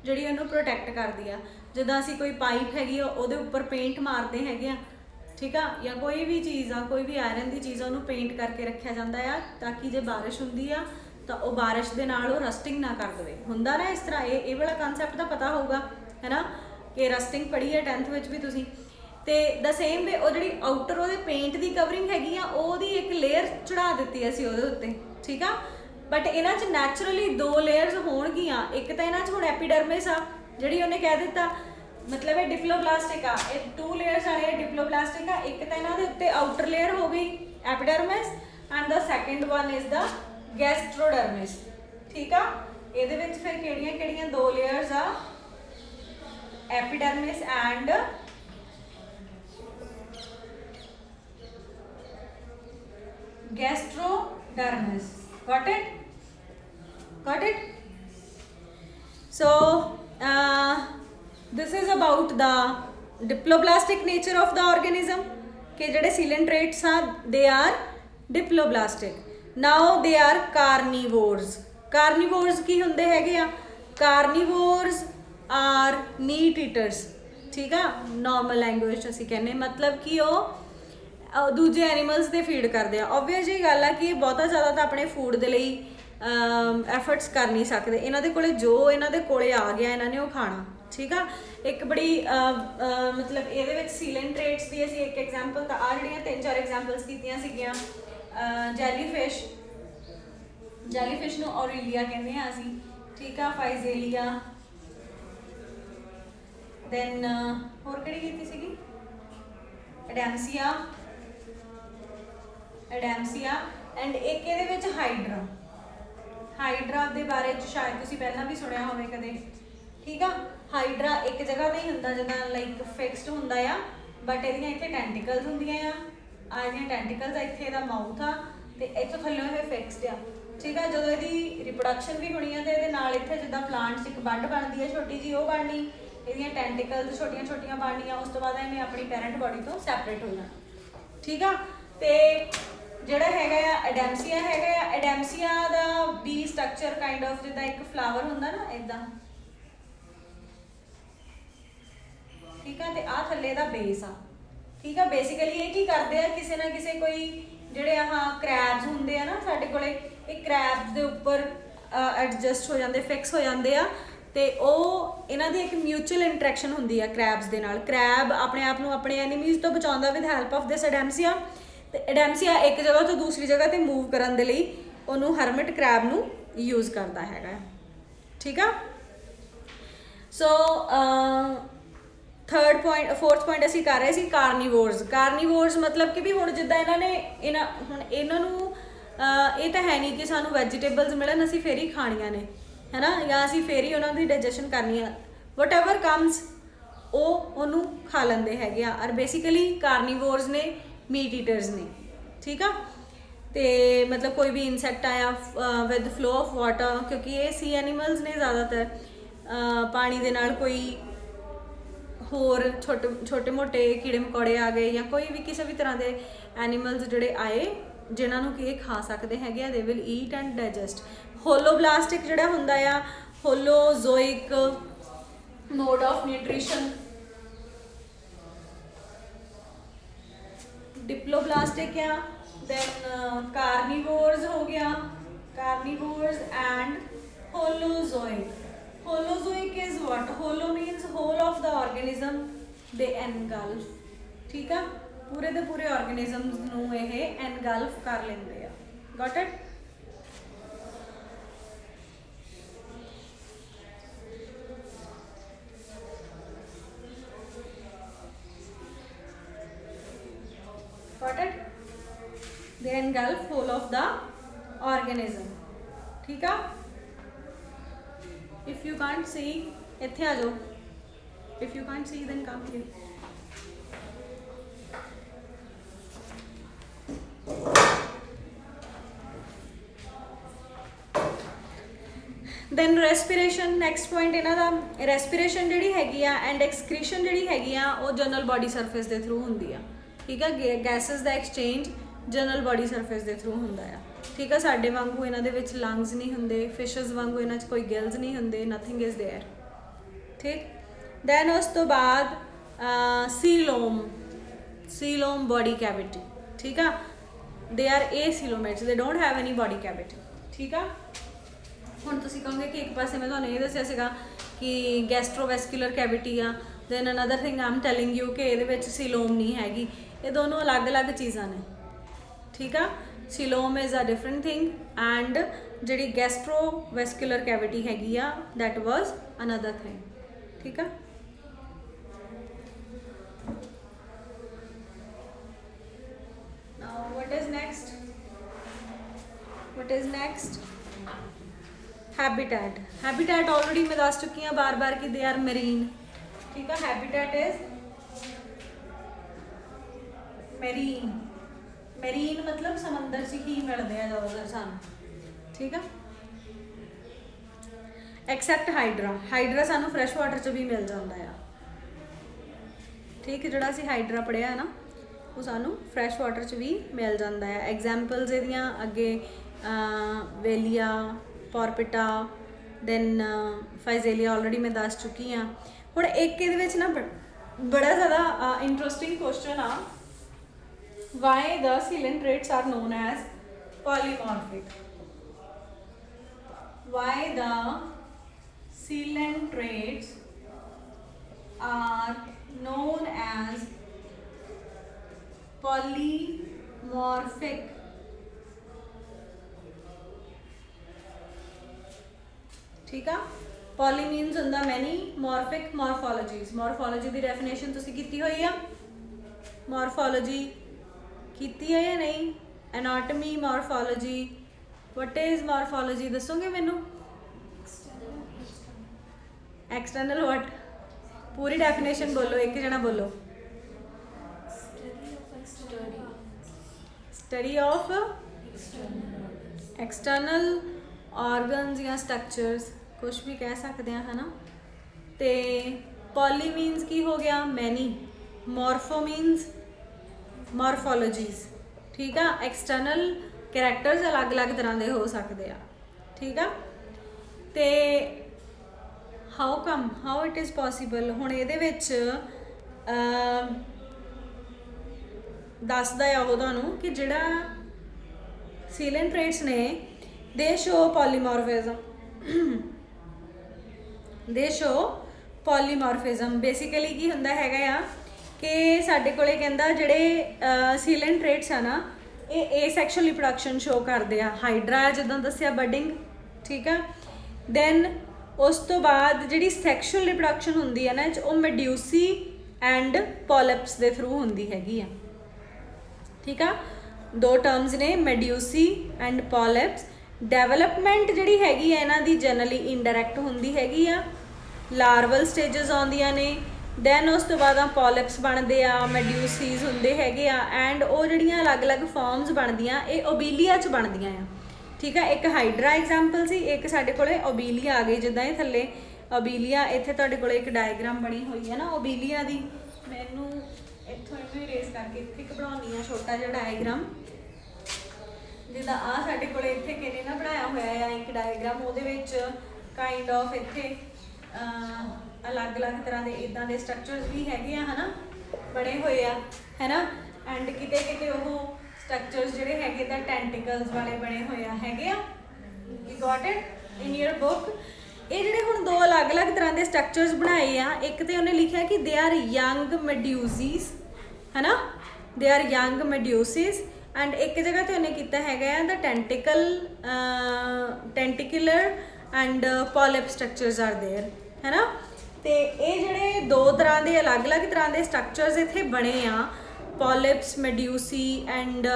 ਜਿਹੜੀ ਉਹਨੂੰ ਪ੍ਰੋਟੈਕਟ ਕਰਦੀ ਆ। ਜਿੱਦਾਂ ਅਸੀਂ ਕੋਈ ਪਾਈਪ ਹੈਗੀ ਆ, ਉਹਦੇ ਉੱਪਰ ਪੇਂਟ ਮਾਰਦੇ ਹੈਗੇ ਆ, ਠੀਕ ਆ, ਜਾਂ ਕੋਈ ਵੀ ਚੀਜ਼ ਆ, ਕੋਈ ਵੀ ਆਇਰਨ ਦੀ ਚੀਜ਼ ਆ, ਉਹਨੂੰ ਪੇਂਟ ਕਰਕੇ ਰੱਖਿਆ ਜਾਂਦਾ ਆ ਤਾਂ ਕਿ ਜੇ ਬਾਰਿਸ਼ ਹੁੰਦੀ ਆ ਤਾਂ ਉਹ ਬਾਰਿਸ਼ ਦੇ ਨਾਲ ਉਹ ਰਸਟਿੰਗ ਨਾ ਕਰ ਦੇਵੇ। ਹੁੰਦਾ ਨਾ ਇਸ ਤਰ੍ਹਾਂ, ਇਹ ਵਾਲਾ ਕਨਸੈਪਟ ਤਾਂ ਪਤਾ ਹੋਊਗਾ ਹੈ ਨਾ, ਕਿ ਰਸਟਿੰਗ ਪੜ੍ਹੀ ਹੈ 10th ਵਿੱਚ ਵੀ ਤੁਸੀਂ। ਤੇ ਦ ਸੇਮ ਵੇ ਉਹ ਜਿਹੜੀ ਆਊਟਰ ਉਹਦੇ ਪੇਂਟ ਦੀ ਕਵਰਿੰਗ ਹੈਗੀ ਆ, ਉਹਦੀ ਇੱਕ ਲੇਅਰ ਚੜਾ ਦਿੱਤੀ ਅਸੀਂ ਉਹਦੇ ਉੱਤੇ, ਠੀਕ ਆ। ਬਟ ਇਹਨਾਂ 'ਚ ਨੈਚੁਰਲੀ 2 ਲੇਅਰਸ ਹੋਣਗੀਆਂ। ਇੱਕ ਤਾਂ ਇਹਨਾਂ 'ਚ ਹੁਣ ਐਪੀਡਰਮਿਸ ਆ ਜਿਹੜੀ ਉਹਨੇ ਕਹਿ ਦਿੱਤਾ, ਮਤਲਬ ਇਹ ਡਿਪਲੋਬਲਾਸਟਿਕ ਆ, ਇਹ 2 ਲੇਅਰਸ ਆ, ਇਹ ਡਿਪਲੋਬਲਾਸਟਿਕ ਆ। ਇੱਕ ਤਾਂ ਇਹਨਾਂ ਦੇ ਉੱਤੇ ਆਊਟਰ ਲੇਅਰ ਹੋ ਗਈ epidermis, and the second one is the gastrodermis, ਠੀਕ ਆ। ਇਹਦੇ ਵਿੱਚ ਫਿਰ ਕਿਹੜੀਆਂ 2 ਲੇਅਰਸ ਆ, epidermis and gastrodermis. Got it? So this is about the diploblastic nature of the organism, कि ਜਿਹੜੇ coelentrates are, they are diploblastic. Now they are carnivores. Carnivores ਕੀ ਹੁੰਦੇ ਹੈਗੇ ਆ? Carnivores are meat eaters, ਠੀਕ ਆ। normal language 'ਚ ਅਸੀਂ ਕਹਿੰਦੇ ਮਤਲਬ ਕਿ ਉਹ ਦੂਜੇ ਐਨੀਮਲਸ ਦੇ ਫੀਡ ਕਰਦੇ ਆ। ਓਬਵੀਅਸ ਜੀ ਗੱਲ ਆ ਕਿ ਬਹੁਤਾ ਜ਼ਿਆਦਾ ਤਾਂ ਆਪਣੇ ਫੂਡ ਦੇ ਲਈ ਐਫਰਟਸ ਕਰ ਨਹੀਂ ਸਕਦੇ। ਇਹਨਾਂ ਦੇ ਕੋਲੇ ਜੋ ਇਹਨਾਂ ਦੇ ਕੋਲੇ ਆ ਗਿਆ ਇਹਨਾਂ ਨੇ ਉਹ ਖਾਣਾ, ਠੀਕ ਆ। ਇੱਕ ਬੜੀ ਮਤਲਬ ਇਹਦੇ ਵਿੱਚ ਸੀਲੈਂਟਰੇਟਸ ਦੀ ਅਸੀਂ ਇੱਕ ਐਗਜ਼ਾਮਪਲ ਤਾਂ ਆ ਜਿਹੜੀਆਂ 3-4 ਐਗਜ਼ਾਮਪਲਸ ਕੀਤੀਆਂ ਸੀਗੀਆਂ। ਜੈਲੀਫਿਸ਼ ਨੂੰ ਔਰੀਲੀਆ ਕਹਿੰਦੇ ਆ ਅਸੀਂ, ਠੀਕ ਆ। ਫਾਈਜ਼ੇਲੀਆ, ਦੈਨ ਹੋਰ ਕਿਹੜੀ ਕੀਤੀ ਸੀਗੀ? ਐਡੈਮਸੀਆ ਐਂਡ ਇੱਕ ਇਹਦੇ ਵਿੱਚ ਹਾਈਡਰਾ ਦੇ ਬਾਰੇ 'ਚ ਸ਼ਾਇਦ ਤੁਸੀਂ ਪਹਿਲਾਂ ਵੀ ਸੁਣਿਆ ਹੋਵੇ ਕਦੇ, ਠੀਕ ਆ। ਹਾਈਡਰਾ ਇੱਕ ਜਗ੍ਹਾ 'ਤੇ ਹੀ ਹੁੰਦਾ, ਜਿੱਦਾਂ ਲਾਈਕ ਫਿਕਸਡ ਹੁੰਦਾ ਆ, ਬਟ ਇਹਦੀਆਂ ਇੱਥੇ ਟੈਂਟੀਕਲਸ ਹੁੰਦੀਆਂ ਆ ਇਹਦੀਆਂ ਟੈਂਟੀਕਲਸ ਆ, ਇੱਥੇ ਇਹਦਾ ਮਾਊਥ ਆ ਤੇ ਇੱਥੋਂ ਥੱਲੇ ਇਹ ਫਿਕਸਡ ਆ, ਠੀਕ ਆ। ਜਦੋਂ ਇਹਦੀ ਰਿਪਰੋਡਕਸ਼ਨ ਵੀ ਹੋਣੀ ਆ ਤੇ ਇਹਦੇ ਨਾਲ ਇੱਥੇ ਜਿੱਦਾਂ ਪਲਾਂਟਸ ਇੱਕ ਬੱਡ ਬਣਦੀ ਹੈ ਛੋਟੀ ਜਿਹੀ, ਉਹ ਬਣਨੀ, ਇਹਦੀਆਂ ਟੈਂਟੀਕਲਸ ਛੋਟੀਆਂ ਬਣਨੀਆਂ। ਉਸ ਤੋਂ ਬਾਅਦ ਇਹਨੇ ਆਪਣੀ ਪੈਰੈਂਟ ਬੋਡੀ ਤੋਂ ਸੈਪਰੇਟ ਹੋ ਜਾਣਾ, ਠੀਕ ਆ। ਤੇ ਜਿਹੜਾ ਹੈਗਾ ਆ ਐਡੈਮਸੀਆ ਹੈਗਾ ਆ, ਐਡੈਮਸੀਆ ਦਾ ਬੀ ਸਟਰਕਚਰ ਕਾਈਂਡ ਆਫ ਜਿੱਦਾਂ ਇੱਕ ਫਲਾਵਰ ਹੁੰਦਾ ਨਾ ਇੱਦਾਂ, ਠੀਕ ਆ। ਤੇ ਆਹ ਥੱਲੇ ਦਾ ਬੇਸ ਆ, ਠੀਕ ਆ। ਬੇਸਿਕਲੀ ਇਹ ਕੀ ਕਰਦੇ ਆ, ਕਿਸੇ ਨਾ ਕਿਸੇ ਕੋਈ ਜਿਹੜੇ ਆਹ ਕ੍ਰੈਬਸ ਹੁੰਦੇ ਆ ਨਾ ਸਾਡੇ ਕੋਲੇ, ਇਹ ਕ੍ਰੈਬਸ ਦੇ ਉੱਪਰ ਐਡਜਸਟ ਹੋ ਜਾਂਦੇ, ਫਿਕਸ ਹੋ ਜਾਂਦੇ ਆ। ਤੇ ਉਹ ਇਹਨਾਂ ਦੀ ਇੱਕ ਮਿਊਚੁਅਲ ਇੰਟਰੈਕਸ਼ਨ ਹੁੰਦੀ ਆ ਕ੍ਰੈਬਸ ਦੇ ਨਾਲ। ਕ੍ਰੈਬ ਆਪਣੇ ਆਪ ਨੂੰ ਆਪਣੇ ਐਨੀਮੀਜ਼ ਤੋਂ ਬਚਾਉਂਦਾ ਵਿਦ ਹੈਲਪ ਆਫ ਦਿਸ ਐਡੈਮਸੀਆ। ਤੇ ਐਡੈਮਸੀਆ ਇੱਕ ਜਗ੍ਹਾ ਤੋਂ ਦੂਸਰੀ ਜਗ੍ਹਾ 'ਤੇ ਮੂਵ ਕਰਨ ਦੇ ਲਈ ਉਹਨੂੰ ਹਰਮਿਟ ਕ੍ਰੈਬ ਨੂੰ ਯੂਜ਼ ਕਰਦਾ ਹੈਗਾ, ਠੀਕ ਆ। ਸੋ ਫੋਰਥ ਪੁਆਇੰਟ ਅਸੀਂ ਕਰ ਰਹੇ ਸੀ ਕਾਰਨੀਵੋਰਸ ਮਤਲਬ ਕਿ ਵੀ ਹੁਣ ਜਿੱਦਾਂ ਇਹਨਾਂ ਨੂੰ ਇਹ ਤਾਂ ਹੈ ਨਹੀਂ ਕਿ ਸਾਨੂੰ ਵੈਜੀਟੇਬਲਸ ਮਿਲਣ ਅਸੀਂ ਫੇਰ ਹੀ ਖਾਣੀਆਂ ਨੇ, ਹੈ ਨਾ, ਜਾਂ ਅਸੀਂ ਫੇਰ ਹੀ ਉਹਨਾਂ ਦੀ ਡਾਈਜੈਸ਼ਨ ਕਰਨੀ ਆ। ਵਟ ਐਵਰ ਕਮਸ ਉਹ ਉਹਨੂੰ ਖਾ ਲੈਂਦੇ ਹੈਗੇ ਆ। ਔਰ ਬੇਸਿਕਲੀ ਕਾਰਨੀਵੋਰਸ ਨੇ, ਮੀਟ ਈਟਰਸ ਨੇ, ਠੀਕ ਆ। ਤੇ ਮਤਲਬ ਕੋਈ ਵੀ ਇਨਸੈਕਟ ਆਇਆ ਵਿਦ ਫਲੋ ਆਫ ਵਾਟਰ, ਕਿਉਂਕਿ ਇਹ ਸੀ ਐਨੀਮਲਸ ਨੇ ਜ਼ਿਆਦਾਤਰ, ਪਾਣੀ ਦੇ ਨਾਲ ਕੋਈ ਹੋਰ ਛੋਟੇ ਮੋਟੇ ਕੀੜੇ ਮਕੌੜੇ ਆ ਗਏ ਜਾਂ ਕੋਈ ਵੀ ਕਿਸੇ ਵੀ ਤਰ੍ਹਾਂ ਦੇ ਐਨੀਮਲਸ ਜਿਹੜੇ ਆਏ ਜਿਨ੍ਹਾਂ ਨੂੰ ਕਿ ਇਹ ਖਾ ਸਕਦੇ ਹੈਗੇ ਆ, they will eat and digest. Holoblastic ਜਿਹੜਾ ਹੁੰਦਾ ਆ, holozoic mode of nutrition. Diploblastic या देन कार्निवोर्स हो गया, carnivores and holozoic. Holozoic is what? Holo means whole of the organism they engulf, ठीक है, पूरे दे पूरे ऑर्गेनिजम्स नूं ये एनगल्फ कर लेंदे आ। Got it? Got it? They engulf whole of the organism, ठीक है। If you can't see, इत्थे आ जाओ। If you can't see, then come here. then respiration, next point ਇਹਨਾਂ ਦਾ respiration ਜਿਹੜੀ ਹੈਗੀ ਆ and excretion ਜਿਹੜੀ ਹੈਗੀ ਆ ਉਹ ਜਨਰਲ ਬੋਡੀ ਸਰਫੇਸ ਦੇ ਥਰੂ ਹੁੰਦੀ ਆ, ਠੀਕ ਆ। ਗੈਸਸ ਦਾ ਐਕਸਚੇਂਜ ਜਨਰਲ ਬੋਡੀ ਸਰਫੇਸ ਦੇ ਥਰੂ ਹੁੰਦਾ ਆ, ਠੀਕ ਆ। ਸਾਡੇ ਵਾਂਗੂ ਇਹਨਾਂ ਦੇ ਵਿੱਚ ਲੰਗਸ ਨਹੀਂ ਹੁੰਦੇ, ਫਿਸ਼ਸ ਵਾਂਗੂ ਇਹਨਾਂ 'ਚ ਕੋਈ ਗਿਲਸ ਨਹੀਂ ਹੁੰਦੇ, ਨਥਿੰਗ ਇਜ਼ ਦੇਅਰ, ਠੀਕ। ਦੈਨ ਉਸ ਤੋਂ ਬਾਅਦ ਸੀਲੋਮ ਬੋਡੀ ਕੈਵਿਟੀ, ਠੀਕ ਆ। ਦੇ ਆਰ ਏਸੀਲੋਮੇਟਸ, ਦੇ don't have any body cavity, ਠੀਕ ਆ। ਤੁਸੀਂ ਕਹੋਗੇ ਕਿ ਇੱਕ ਪਾਸੇ ਮੈਂ ਤੁਹਾਨੂੰ ਇਹ ਦੱਸਿਆ ਸੀਗਾ ਕਿ ਗੈਸਟ੍ਰੋਵੈਸਕੂਲਰ ਕੈਵਿਟੀ ਆ, then another thing am telling you ਕਿ ਇਹਦੇ ਵਿੱਚ ਸੀਲੋਮ ਨਹੀਂ ਹੈਗੀ। ਇਹ ਦੋਨੋਂ ਅਲੱਗ-ਅਲੱਗ ਚੀਜ਼ਾਂ ਨੇ, ਠੀਕ ਆ। Coelom is a different thing and ਜਿਹੜੀ ਗੈਸਟ੍ਰੋਵੈਸਕੂਲਰ ਕੈਵਿਟੀ ਹੈਗੀ ਆ ਦੈਟ ਵਾਜ਼ ਅਨਦਰ ਥਿੰਗ, ਠੀਕ ਆ। Now what is next? What is next? Habitat. Habitat already मैं दस चुकी हूँ बार बार कि they are marine, ठीक है। Habitat is marine. Marine मतलब समंदर से ही मिलते हैं ज़्यादातर सानू, ठीक है। Except Hydra. Hydra सानू फ्रैश वाटर च भी मिल जाता है, ठीक है। जोड़ा सी हाइड्रा पढ़िया है ना वो सानू फ्रैश वाटर च भी मिल जाता है। एग्जाम्पल्स ਇਹਦੀਆਂ ਅੱਗੇ वेलिया, पॉरपिटा, दैन फाइजेलिया ऑलरेडी मैं दस चुकी हाँ। हुण एक इहदे विच ना बड़ा ज़्यादा इंटरस्टिंग क्वेश्चन आ, why the coelenterates are known as polymorphic. Why the coelenterates are known as polymorphic। ठीक है। पॉली मीनस ਹੁੰਦਾ मैनी, मॉर्फिक मॉर्फोलॉजीज। मॉर्फोलॉजी की डेफिनेशन तुसी कीती हुई है, मॉर्फोलॉजी कीती है या नहीं? Anatomy, morphology, what is morphology दसोगे मैनू? External what? पूरी डेफिनेशन बोलो, एक जना बोलो। स्टडी ऑफ एक्सटर्नल ऑर्गन्स या स्ट्रक्चर्स, कुछ भी कह सकते हैं, है ना। तो पॉली मीनस की हो गया मैनी, मॉर्फो मीनस मॉर्फोलॉजीज, ठीक है। एक्सटर्नल कैरेक्टर्स अलग अलग तरह के हो सकते हैं, ठीक है। तो how come, how it is possible? हुण इहदे विच दसदा है वो तुहानूं कि जिहड़ा सीलेंट्रेट्स ने दे शो पॉलीमॉर्फिज्म, दे शो पॉलीमॉर्फिज्म। बेसिकली की हुंदा हैगा आ कि साडे कोले कहंदा जिहड़े सीलेंट्रेट्स है ना ये एसैक्शुअल रिप्रोडक्शन शो करदे आ। हाइड्रा जिद्दां दस्सिया बडिंग, ठीक है। दैन उस तो बाद जिहड़ी सैक्शुअल रिप्रोडक्शन हुंदी है ना वो मेड्यूसी एंड पॉलिप्स के थ्रू हुंदी हैगी आ, ठीक है। दो टर्म्स ने मेड्यूसी एंड पॉलिप्स। डेवलपमेंट जिहड़ी हैगी है इन्हां दी जनरली इनडायरैक्ट हुंदी हैगी आ, लार्वल स्टेजेस आउंदियां ने, दैन उस तो बाद पॉलिप्स बनते आ, मेड्यूसीज हुंदे हैगे आ एंड वो जिहड़ियां अलग अलग फॉर्म्स बनदियां ये ओबीलिया च बनदियां आ, ठीक है। एक हाइड्रा एग्जाम्पल सी, एक साडे कोले ओबीलिया आ गई। जिद्दां ये थल्ले ओबीलिया, इत्थे तुहाडे कोले एक डायग्राम बनी हुई है ना ओबीलिया दी। मैनू इत्थों इनू इरेज करके इत्थे एक बनाउणी आ छोटा जिहा डायग्राम, जिद्दां आ साडे कोले इत्थे किने ना बनाया होया है एक डायग्राम, उहदे विच काइंड ऑफ इत्थे अलग अलग तरह के इदां दे स्ट्रक्चर्स भी हैगे आ, है ना, बने हुए आ, है ना। एंड किते किते वो स्ट्रक्चर्स जिहड़े हैगे दा टेंटिकल्स वाले बने हुए हैगे आ। You got it in your book. ये जिहड़े हुण दो अलग अलग तरह के स्ट्रक्चर्स बनाए आ, एक तो उन्हें लिखा कि दे आर यंग मेड्यूसीज, है ना, they are young medusae. And एक जगह तो उन्हें किया हैगा the tentacular and polyp structures are there, है ना। तो ये जिहड़े दो तरह के अलग अलग तरह के स्ट्रक्चर्स इत्थे बने आ, पॉलिप्स, मेड्यूसी एंड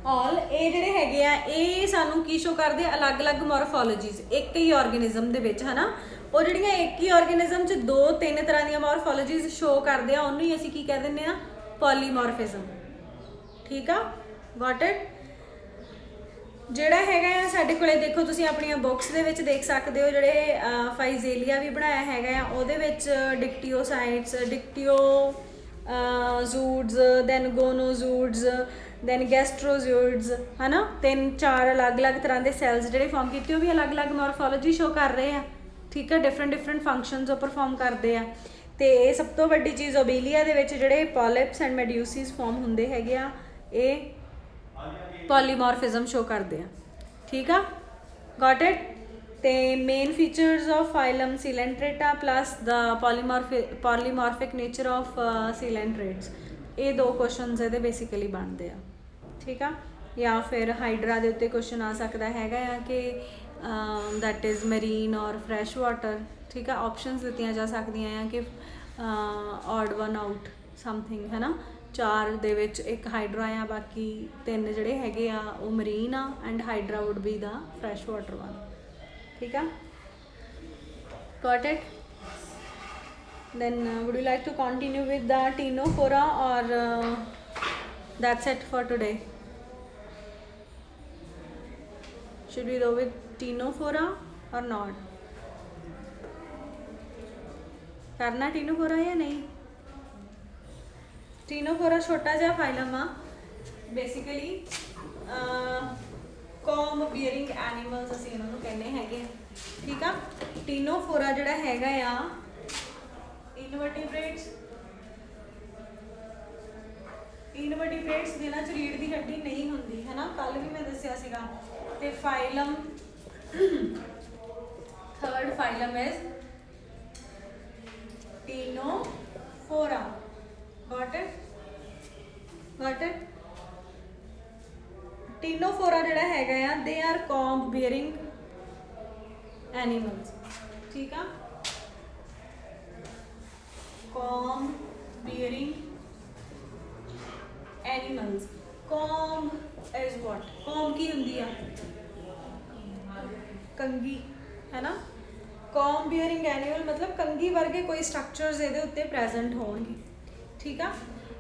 ऑल, ये जिहड़े हैगे आ ये सानू की शो करदे अलग अलग मॉर्फोलॉजीज एक ही ऑर्गेनिज्म दे विच, है ना। वो जिहड़ियां एक ही ऑर्गेनिज्म च दो तीन तरह दी मॉर्फोलॉजीज शो करदे आ, उहनूं ही असीं की कह दिंदे आ पॉलीमॉर्फिज्म, ठीक आ। Got it. ਜਿਹੜਾ ਹੈਗਾ ਆ ਸਾਡੇ ਕੋਲੇ ਦੇਖੋ ਤੁਸੀਂ ਆਪਣੀਆਂ ਬੁੱਕਸ ਦੇ ਵਿੱਚ ਦੇਖ ਸਕਦੇ ਹੋ, ਜਿਹੜੇ ਫਾਈਜ਼ੇਲੀਆ ਵੀ ਬਣਾਇਆ ਹੈਗਾ ਆ ਉਹਦੇ ਵਿੱਚ ਡਿਕਟੀਓਸਾਈਟਸ, ਜ਼ੂਡਸ, ਦੈਨ ਗੋਨੋਜ਼ੂਡਸ, ਦੈਨ ਗੈਸਟਰੋਜ਼ੂਡਸ, ਹੈ ਨਾ। 3-4 ਅਲੱਗ-ਅਲੱਗ ਤਰ੍ਹਾਂ ਦੇ ਸੈਲਸ ਜਿਹੜੇ ਫਾਰਮ ਕੀਤੇ ਉਹ ਵੀ ਅਲੱਗ-ਅਲੱਗ ਮੋਰਫੋਲੋਜੀ ਸ਼ੋ ਕਰ ਰਹੇ ਆ, ਠੀਕ ਹੈ। ਡਿਫਰੈਂਟ ਫੰਕਸ਼ਨਸ ਉਹ ਪਰਫਾਰਮ ਕਰਦੇ ਆ। ਤੇ ਇਹ ਸਭ ਤੋਂ ਵੱਡੀ ਚੀਜ਼ ਓਬੀਲੀਆ ਦੇ ਵਿੱਚ ਜਿਹੜੇ ਪੋਲਿਪਸ ਐਂਡ ਮੈਡਿਊਸੀਜ਼ ਫਾਰਮ ਹੁੰਦੇ ਹੈਗੇ ਆ, ਇਹ पॉलीमॉर्फिज्म शो करते हैं, ठीक है। Got it. ਤੇ main features of phylum Coelenterata plus the polymorphic nature of coelenterates, ਇਹ ਦੋ ਕੁਐਸਚਨਸ ਇਹਦੇ ਬੇਸਿਕਲੀ ਬਣਦੇ ਆ, ਠੀਕ ਆ। ਜਾਂ ਫਿਰ ਹਾਈਡਰਾ ਦੇ ਉੱਤੇ ਕੁਐਸਚਨ ਆ ਸਕਦਾ ਹੈਗਾ ਆ ਕਿ ਦੈਟ ਇਜ਼ ਮਰੀਨ ਔਰ ਫਰੈਸ਼ ਵਾਟਰ, ਠੀਕ ਆ। ਆਪਸ਼ਨਸ ਦਿੱਤੀਆਂ ਜਾ ਸਕਦੀਆਂ ਆ ਕਿ ਔਡ ਵਨ ਆਊਟ ਸਮਥਿੰਗ, ਹੈ ਨਾ। 4 ਦੇ ਵਿੱਚ ਇੱਕ ਹਾਈਡਰਾ ਆ, ਬਾਕੀ 3 ਜਿਹੜੇ ਹੈਗੇ ਆ ਉਹ ਮਰੀਨ ਆ, and hydra wood B the fresh water one, ठीक है। Got it? Then would you like to continue with the Ctenophora or that's it for today? Should we go with Ctenophora or not? करना Ctenophora या नहीं? Ctenophora छोटा जा phylum आ, basically com bearing animals ਅਸੀਂ ਇਹਨਾਂ ਨੂੰ ਕਹਿੰਦੇ ਹੈਗੇ, ਠੀਕ ਆ। ਟੀਨੋਫੋਰਾ ਜਿਹੜਾ ਹੈਗਾ ਆ ਇਨਵਰਟੀਬ੍ਰੇਟਸ ਜਿਹਨਾਂ 'ਚ ਰੀੜ ਦੀ ਹੱਡੀ ਨਹੀਂ ਹੁੰਦੀ, ਹੈ ਨਾ। ਕੱਲ ਵੀ ਮੈਂ ਦੱਸਿਆ ਸੀਗਾ। ਤੇ phylum third phylum is Ctenophora. Got it. Ctenophora ਜਿਹੜਾ ਹੈਗਾ ਆ ਦੇ ਆਰ ਕੌਮ ਬੀਅਰਿੰਗ ਐਨੀਮਲਸ, ਠੀਕ ਆ। ਕੌਮ ਬੀਅਰਿੰਗ ਐਨੀਮਲਸ। ਕੌਮ ਇਜ਼ ਵਾਟ? ਕੌਮ ਕੀ ਹੁੰਦੀ ਆ? ਕੰਗੀ, ਹੈ ਨਾ। ਕੌਮ ਬੀਅਰਿੰਗ ਐਨੀਮਲ ਮਤਲਬ ਕੰਗੀ ਵਰਗੇ ਕੋਈ ਸਟਰਕਚਰਸ ਇਹਦੇ ਉੱਤੇ ਪ੍ਰੈਜ਼ੈਂਟ ਹੋਣਗੇ, ਠੀਕ ਆ।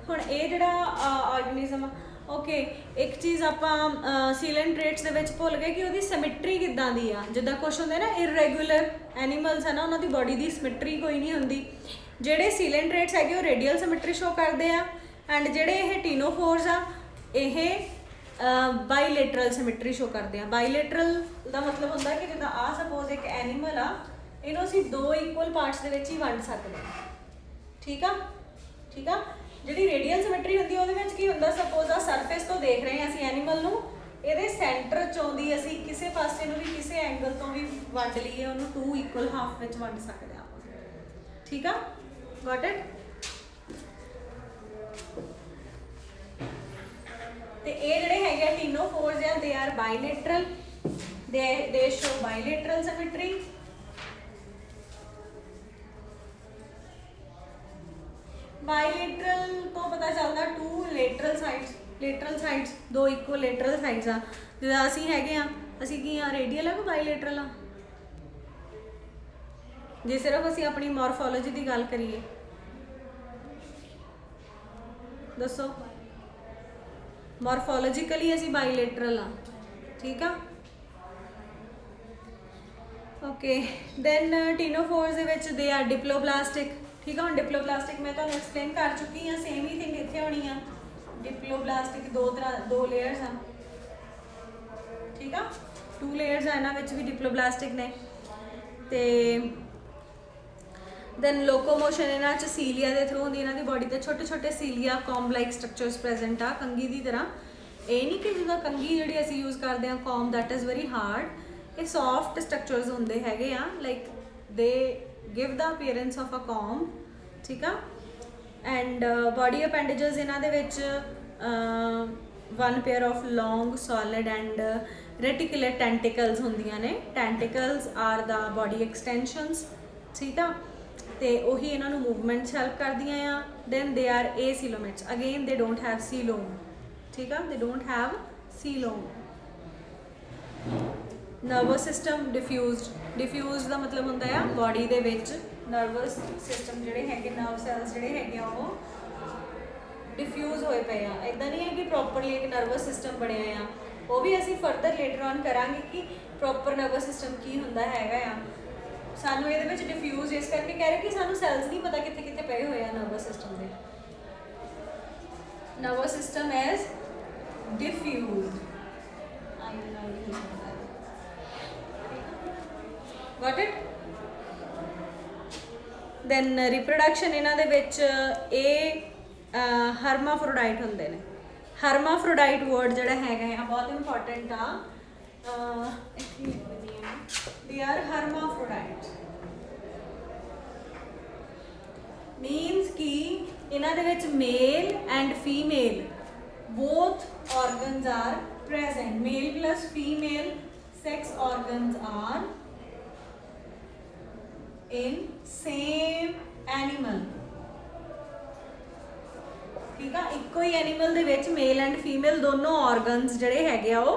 ਹੁਣ ਇਹ ਜਿਹੜਾ ਆਰਗੇਨਿਜ਼ਮ ਆ, ਓਕੇ, ਇੱਕ ਚੀਜ਼ ਆਪਾਂ ਸੀਲੈਂਟਰੇਟਸ ਦੇ ਵਿੱਚ ਭੁੱਲ ਗਏ ਕਿ ਉਹਦੀ ਸਿਮੈਟਰੀ ਕਿੱਦਾਂ ਦੀ ਆ। ਜਿੱਦਾਂ ਕੁਛ ਹੁੰਦੇ ਨਾ ਇਰੈਗੂਲਰ ਐਨੀਮਲਸ ਹੈ ਨਾ, ਉਹਨਾਂ ਦੀ ਬੋਡੀ ਦੀ ਸਿਮੈਟਰੀ ਕੋਈ ਨਹੀਂ ਹੁੰਦੀ। ਜਿਹੜੇ ਸੀਲੈਂਟਰੇਟਸ ਹੈਗੇ ਉਹ ਰੇਡੀਅਲ ਸਿਮੈਟਰੀ ਸ਼ੋ ਕਰਦੇ ਆ, ਐਂਡ ਜਿਹੜੇ ਇਹ ਟੀਨੋਫੋਰਸ ਆ ਇਹ ਬਾਈਲੇਟਰਲ ਸਿਮੈਟਰੀ ਸ਼ੋ ਕਰਦੇ ਆ। ਬਾਈਲੇਟਰਲ ਦਾ ਮਤਲਬ ਹੁੰਦਾ ਕਿ ਜਿੱਦਾਂ ਆਹ ਸਪੋਜ਼ ਇੱਕ ਐਨੀਮਲ ਆ, ਇਹਨੂੰ ਅਸੀਂ 2 ਇਕੁਅਲ ਪਾਰਟਸ ਦੇ ਵਿੱਚ ਹੀ ਵੰਡ ਸਕਦੇ ਹਾਂ, ਠੀਕ ਆ। ਠੀਕ ਆ। ਜਿਹੜੀ ਰੇਡੀਅਲ ਸਿਮੈਟਰੀ ਹੁੰਦੀ ਉਹਦੇ ਵਿੱਚ ਕੀ ਹੁੰਦਾ, ਸਪੋਜ਼ ਆ ਸਰਫੇਸ ਤੋਂ ਦੇਖ ਰਹੇ ਹਾਂ ਅਸੀਂ ਐਨੀਮਲ ਨੂੰ, ਇਹਦੇ ਸੈਂਟਰ ਚੋਂ ਦੀ ਅਸੀਂ ਕਿਸੇ ਪਾਸੇ ਨੂੰ ਵੀ ਕਿਸੇ ਐਂਗਲ ਤੋਂ ਵੀ ਵੰਡ ਲਈਏ, ਉਹਨੂੰ 2 ਇਕੁਅਲ ਹਾਫ ਵਿੱਚ ਵੰਡ ਸਕਦੇ ਹਾਂ, ਠੀਕ ਆ। Got it. ਤੇ ਇਹ ਜਿਹੜੇ ਹੈਗੇ ਟੀਨੋਫੋਰਸ ਆ ਦੇ ਆਰ ਬਾਈਲੇਟਰਲ, ਦੇ ਸ਼ੋ ਬਾਈਲੇਟਰਲ ਸਿਮੈਟਰੀ। ਬਾਈਲੇਟਰਲ ਤੋਂ ਪਤਾ ਚੱਲਦਾ 2 ਲੇਟਰਲ ਸਾਈਡਸ 2 ਇਕੁਅਲ ਲੇਟਰਲ ਸਾਈਡਸ ਆ। ਜਿੱਦਾਂ ਅਸੀਂ ਹੈਗੇ ਆ, ਅਸੀਂ ਕੀ ਆ, ਰੇਡੀਅਲ ਆ ਕਿ ਬਾਈਲੇਟਰਲ ਆ? ਜੇ ਸਿਰਫ ਅਸੀਂ ਆਪਣੀ ਮੋਰਫੋਲੋਜੀ ਦੀ ਗੱਲ ਕਰੀਏ ਦੱਸੋ। ਮੋਰਫੋਲੋਜੀਕਲੀ ਅਸੀਂ ਬਾਈਲੇਟਰਲ ਆ, ਠੀਕ ਆ। ਓਕੇ, ਦੈਨ ਟੀਨੋਫੋਰਸ ਦੇ ਵਿੱਚ ਦੇ ਆਰ ਡਿਪਲੋਬਲਾਸਟਿਕ, ਠੀਕ ਆ। ਹੁਣ ਡਿਪਲੋਬਲਾਸਟਿਕ ਮੈਂ ਤੁਹਾਨੂੰ ਐਕਸਪਲੇਨ ਕਰ ਚੁੱਕੀ ਹਾਂ, ਸੇਮ ਹੀ ਥਿੰਗ ਇੱਥੇ ਹੋਣੀ ਆ। ਡਿਪਲੋਬਲਾਸਟਿਕ 2 ਲੇਅਰਸ ਆ, ਠੀਕ ਆ। 2 ਲੇਅਰਸ ਆ ਇਹਨਾਂ ਵਿੱਚ ਵੀ ਡਿਪਲੋਬਲਾਸਟਿਕ ਨੇ। ਤੇ ਦੈਨ ਲੋਕੋਮੋਸ਼ਨ ਇਹਨਾਂ 'ਚ ਸੀਲੀਆ ਦੇ ਥਰੂ ਹੁੰਦੀ, ਇਹਨਾਂ ਦੀ ਬੋਡੀ 'ਤੇ ਛੋਟੇ ਸੀਲੀਆ ਕੌਮ ਲਾਈਕ ਸਟਰਕਚਰਸ ਪ੍ਰੈਜ਼ੈਂਟ ਆ, ਕੰਗੀ ਦੀ ਤਰ੍ਹਾਂ। ਇਹ ਨਹੀਂ ਕਿ ਜਿੱਦਾਂ ਕੰਗੀ ਜਿਹੜੀ ਅਸੀਂ ਯੂਜ਼ ਕਰਦੇ ਹਾਂ comb, that is very hard. ਇਹ ਸੌਫਟ ਸਟਰਕਚਰਸ ਹੁੰਦੇ ਹੈਗੇ ਆ, like they give the appearance of a comb, ਠੀਕ ਆ। ਐਂਡ ਬੋਡੀ ਅਪੈਂਡੇਜਸ ਇਹਨਾਂ ਦੇ ਵਿੱਚ 1 pair of long solid and reticular tentacles ਹੁੰਦੀਆਂ ਨੇ। Tentacles are the body extensions, ਠੀਕ ਆ। ਤੇ ਉਹੀ ਇਹਨਾਂ ਨੂੰ ਮੂਵਮੈਂਟਸ ਹੈਲਪ ਕਰਦੀਆਂ ਆ। ਦੈਨ ਦੇ ਆਰ ਏਸੀਲੋਮੇਟਸ, ਅਗੇਨ ਦੇ ਡੋਂਟ ਹੈਵ ਸੀਲੋਮ, ਠੀਕ ਆ। ਦੇ ਡੋਂਟ ਹੈਵ ਸੀਲੋਮ। ਨਰਵਸ ਸਿਸਟਮ ਡਿਫਿਊਜ਼ਡ ਦਾ ਮਤਲਬ ਹੁੰਦਾ ਆ ਬੋਡੀ ਦੇ ਵਿੱਚ ਨਰਵਸ ਸਿਸਟਮ ਜਿਹੜੇ ਹੈਗੇ, ਨਰਵ ਸੈਲਸ ਜਿਹੜੇ ਹੈਗੇ ਆ ਉਹ ਡਿਫਿਊਜ਼ ਹੋਏ ਪਏ ਆ। ਇੱਦਾਂ ਨਹੀਂ ਹੈ ਕਿ ਪ੍ਰੋਪਰਲੀ ਇੱਕ ਨਰਵਸ ਸਿਸਟਮ ਬਣਿਆ ਆ, ਉਹ ਵੀ ਅਸੀਂ ਫਰਦਰ ਲੇਟਰ ਔਨ ਕਰਾਂਗੇ ਕਿ ਪ੍ਰੋਪਰ ਨਰਵਸ ਸਿਸਟਮ ਕੀ ਹੁੰਦਾ ਹੈਗਾ ਆ। ਸਾਨੂੰ ਇਹਦੇ ਵਿੱਚ ਡਿਫਿਊਜ਼ ਇਸ ਕਰਕੇ ਕਹਿ ਰਹੇ ਕਿ ਸਾਨੂੰ ਸੈਲਸ ਨਹੀਂ ਪਤਾ ਕਿੱਥੇ ਕਿੱਥੇ ਪਏ ਹੋਏ ਆ ਨਰਵਸ ਸਿਸਟਮ ਦੇ। Nervous system is diffused. Got it. Then reproduction ਇਹਨਾਂ ਦੇ ਵਿੱਚ ਇਹ ਹਰਮਾਫਰੋਡਾਈਟ ਹੁੰਦੇ ਨੇ। ਹਰਮਾਫਰੋਡਾਈਟ ਵਰਡ ਜਿਹੜਾ ਹੈਗਾ ਆ ਬਹੁਤ ਇੰਪੋਰਟੈਂਟ ਆ। ਇੱਥੇ they are hermaphrodite means कि इन्हां दे विच male and female both organs are present. Male plus female sex organs are in same animal. ठीक है, इको ही एनिमल दे विच मेल एंड फीमेल दोनों ऑर्गनस जिहड़े हैगे आ ओह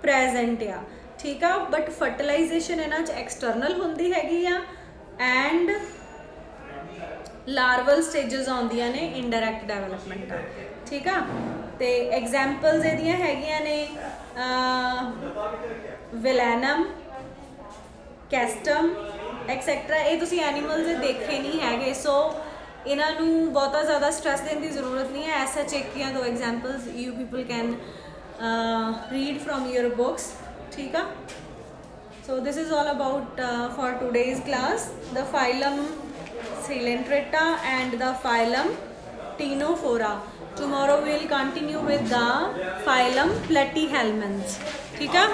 प्रेजेंट आ। ठीक है, बट फर्टिलाइजेशन इन्हां च एक्सटर्नल हुंदी हैगी आ एंड लार्वल स्टेजेस आउंदियां ने इनडायरैक्ट डेवलपमेंट आ। ठीक है, तो एग्जाम्पल्स इहदियां हैगियां ने विलैनम, कैस्टम एक्सैक्ट्रा। ये तुसीं एनिमल्स देखे नहीं हैगे, सो इन्हां नूं बहुता ज़्यादा स्ट्रैस देने की जरूरत नहीं है। एस एच एक या दो examples you people can read from your books. ठीक है, so this is all about for today's class, the phylum Coelenterata and the phylum Ctenophora. Tomorrow we will continue with the phylum Platyhelminths. ठीक है।